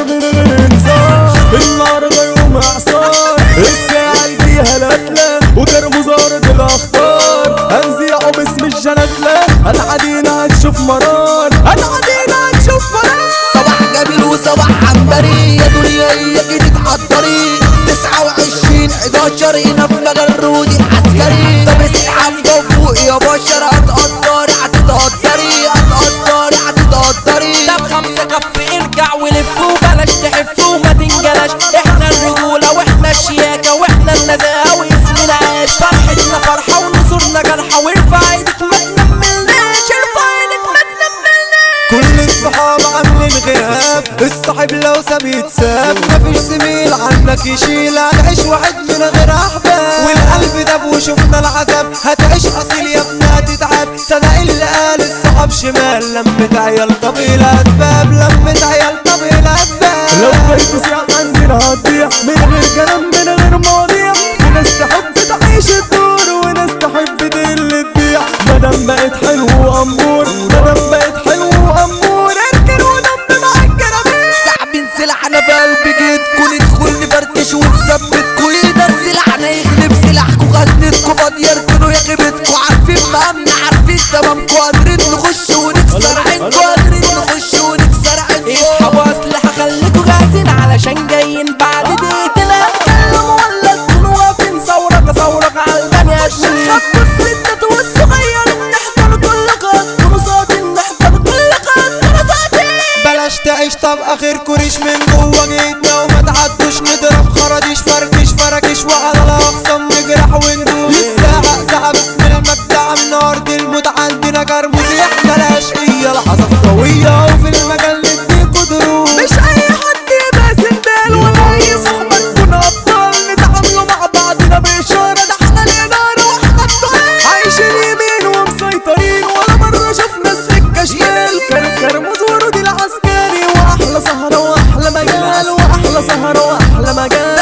من غير انذار. النهارده يوم اعصار الساعة فيها لتلة وكرمز ارض الاخطار. هنزيعه باسم الجنتلة هتعدينا هتشوف مرار، هتعدينا هتشوف مرار. صباح جميل وصباح عنبري يا دنيا اياكي تتحضري. 29/11 هنا في مجال رودي العسكري. طب اصحى فوق يا بشر هتقدري هتتقدري هتقدري هتتقدري. طب 5 كف ارجع ولف وبلاش تحف وما تنجلاش. احنا الرجولة واحنا الشياكة واحنا النزاهة واسمنا عاش. فرحتنا فرحة ونصورنا جرحة وارفع ايدك ما تنملناش، ارفع ايدك ما تنملناش. كل الصحاب عاملين غياب، الصاحب لو ساب يتساب. مفيش زميل عنك يشيل، هتعيش واحد من غير احباب. والقلب داب وشفنا العذاب، هتعيش اصيل يا ابني هتتعب. صدق اللي قال الصحاب شمال، لمة عيال طب ايه الاسباب، لمة عيال طب ايه الاسباب. لو بقيت ساعة عندنا هتضيع من غير كلام من غير مواضيع. في ناس تحب تعيش الدور وناس تحب تقل تبيع. مادام بقيت حلو وامور، مادام بقيت حلو وامور، اركن ودم مع الجرابيع. سحبين سلاحنا في قلب جيتكو، ندخل نفركش ونثبتكو. يقدر سلاحنا يغلب سلاحكو، خزنتكو فاضية اركنوا يا غيبتكو. عارفين مقامنا عارفين تمامكو، قادرين نخش ونكسر عينكو، قادرين نخش ونكسر عينكو. اسحبوا اسلحة خليكوا جاهزين علشان جايين بعد دقيقتين. هتكلموا ولا تكونوا واقفين ثورة ثورة على البني ادمين. خدوا الستات والصغيرين نحضر كل قد كنوصاتين، نحضر كل قد كنوصاتين. بلاش تعيش طب اخر كوريش من جوا جيتنا وما تعدوش. نضرب خراديش فركش فركش وعلى الاقسام نجرح وندوس. الساعة ساعة باسم المبدع من ارض الموت عندنا كرموز. احنا الاشقية لحظة قوية وفي المجال نديكوا دروس. مش اي حد يبقى سندال ولا اي صحبة تكون ابطال. نتعاملوا مع بعضنا باشارة، ده احنا الادارة واحنا الطريق. عايشين يمين ومسيطرين ولا مرة شفنا السكة شمال. كرموز ورودي العسكري واحلى سهرة واحلى مجال، واحلى سهرة واحلى مجال.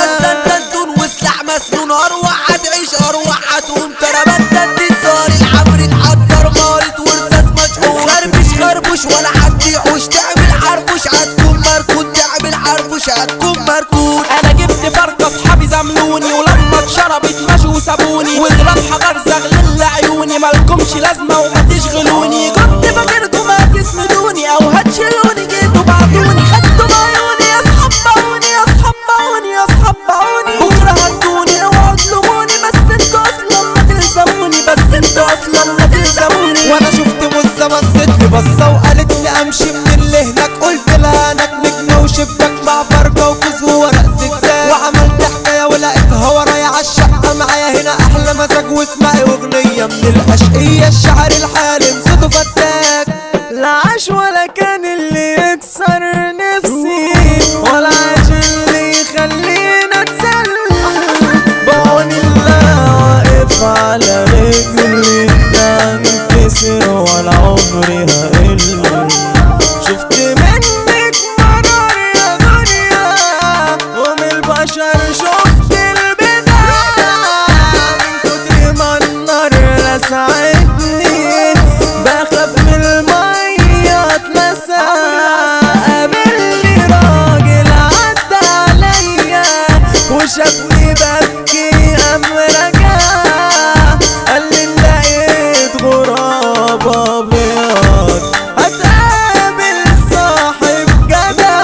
دندن وسلاح مسنون، اروح هتعيش اروح هتقوم تربت. تتصار العمر اتحضر مارت ورصاص مشحون. خربش خربوش ولا حد يحوش، تعمل حربوش هتكون مركون، تعمل حربوش هتكون مركون. انا جبت فرقة اصحابي زملوني، ولما اتشربت مشوا وسابوني. واضرب حجر زغلل عيوني، مالكمش لازمة وما تشغلوني. كنت فاكركم هتسندوني او هتشيلوني، جيتوا بعتوني خدتوا بعيوني. يا اصحاب بعوني يا اصحاب بعوني يا اصحاب بعوني. بكرة هتوني اوعوا تلوموني، بس انتوا اصلا ما تلزموني، بس انتوا اصلا ما تلزموني. وانا شفت مزة بصت لي بصة وقالت لي امشي من اللي هناك. قلت لها هناك نجمة وشباك مع فرقة وكوز وورق زجزاج. وعملت حكاية ولقيتها ورايا عالشقة معايا هنا احلى مزاج. واسمعي اغنية من الاشقية، الشعر الحالم صوته فتاك. لا عاش ولا كان اللي يكسر نفسي، ولا عاش اللي يخلينا اتسلى. بعون الله واقف على رجلي، لا انكسر ولا عمري هقل. شفت منك مرار يا دنيا ومن البشر شفت البداية. من كتر ما النار لسعتني بخاف من المية اتلسع. قابلني راجل عدى عليا وشافني ببكي قام رجع. قال لي لقيت غراب ابيض، هتقابل صاحب جدع،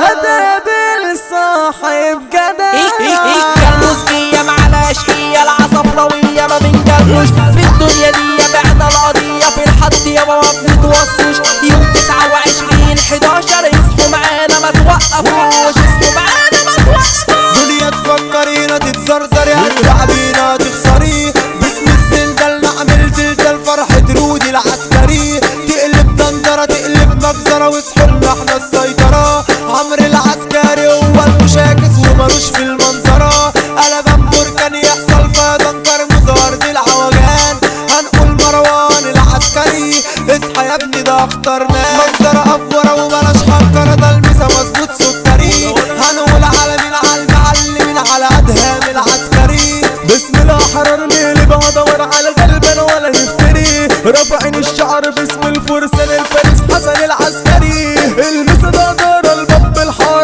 هتقابل صاحب جدع. الكرموزجية مع الاشقية العصفراوية ما بنجلوش. في الدنيا دي بعنا القضية في الحد يابا ما بنتوصوش. يوم 29/11 اصحوا معانا ما توقفوش، اصحوا معانا ما توقفوش. دنيا تفكرينا تتزرزري، هتتعبينا تخسري. باسم الزلزال نعمل زلزال، فرحة رودي العسكري. تقلب دندرة تقلب مجزرة، واصحولنا احنا السيطرة. عمرو العسكري هو المشاكس ومالوش في المنظرة. قلب بركان يحصل فيضان، كرموز ارض العوجان. هنقول مروان العسكري اصحى يا ابني ده اخترناه. منظرة افورة وبلاش حنكرة، ده الميزة مظبوط سكري. هنقول على مين على المعلمين على ادهام العسكري. بسم الله حررني اللي بدور على الغلبان ولا يفتري. رافعين الشعر باسم الفرسان الفارس حسن العسكري. المسا ده دار الباب الحار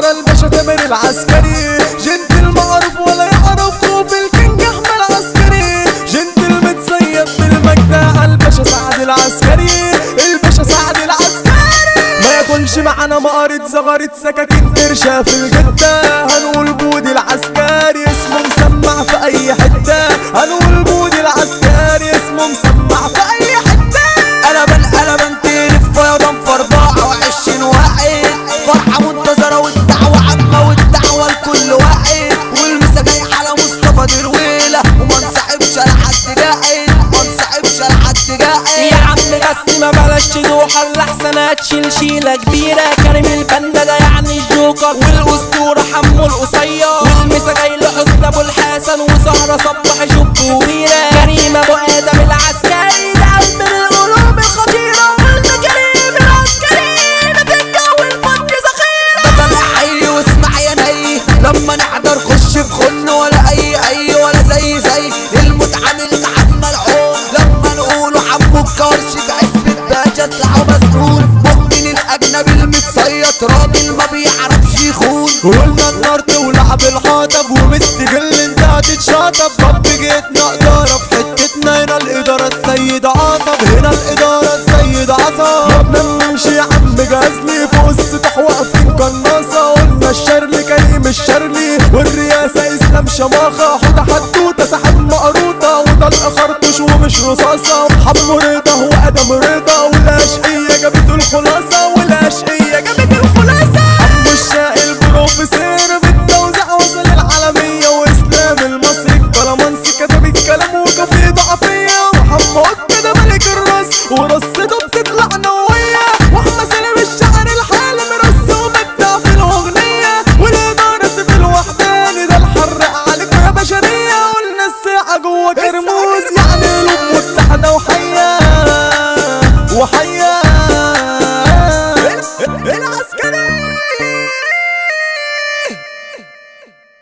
ثغرة سكاكين ترشا في الجدة. هنقول بودي العسكري اسمه مسمع في اي حتة. هنقول بودي العسكري اسمه مسمع في اي حتة. قلبا تلف يا ضنف 24 واحد. فرحة منتظرة والدعوة عامة والدعوة لكل واحد. والمسا جاي على مصطفى درويلة وما انسحبش لحد قاعد. ما انسحبش لحد قاعد. يا عم بس ما بلاش تدوحة الأحسن هتشيل شيلة كبيرة. كريم البنا ده يعني الجوكر والأسطورة حمو القصير. والمسا جاي لحسن أبو الحسن وسهرة صبح شبويرة. كريم أبو آدم العسكري ده قلب من القلوب الخطيرة. قلنا كريم العسكري ده في الجو الفضي ذخيرة. ده طلع حي واسمع يا ني لما نحضر خش في خن ولا اي ولا زي المتعة للمحمد العون. لما نقوله حمو الكرش في عزبة باشا اطلعوا مسؤول. مؤمن الاجنبي المتصيط راجل ما بيعرفش يخون. قلنا النار تولع بالحطب ومستجل انت هتتشطب. رب جيتنا ادارة في حتتنا. هنا الادارة السيد عصب. هنا الادارة السيد عصب. ما بنمشي يا عم جازلي فوق السطح واقفين قناصة. قلنا الشرلي كريم الشرلي والرئاسة اسلام شماخة. حوضة حدوتة سحب مقروطة وطلق خرطوش ومش رصاصة. حمو رضا وادم رضا والاشقية جابت الخلاصة. والاشقية جابت الخلاصة. حمو الشاقي البروفيسور بالتوزيع وصل العالمية. واسلام المصري الكلامانسي كتب الكلام وكفي ضعفية. وحمو كده ملك الراس وراس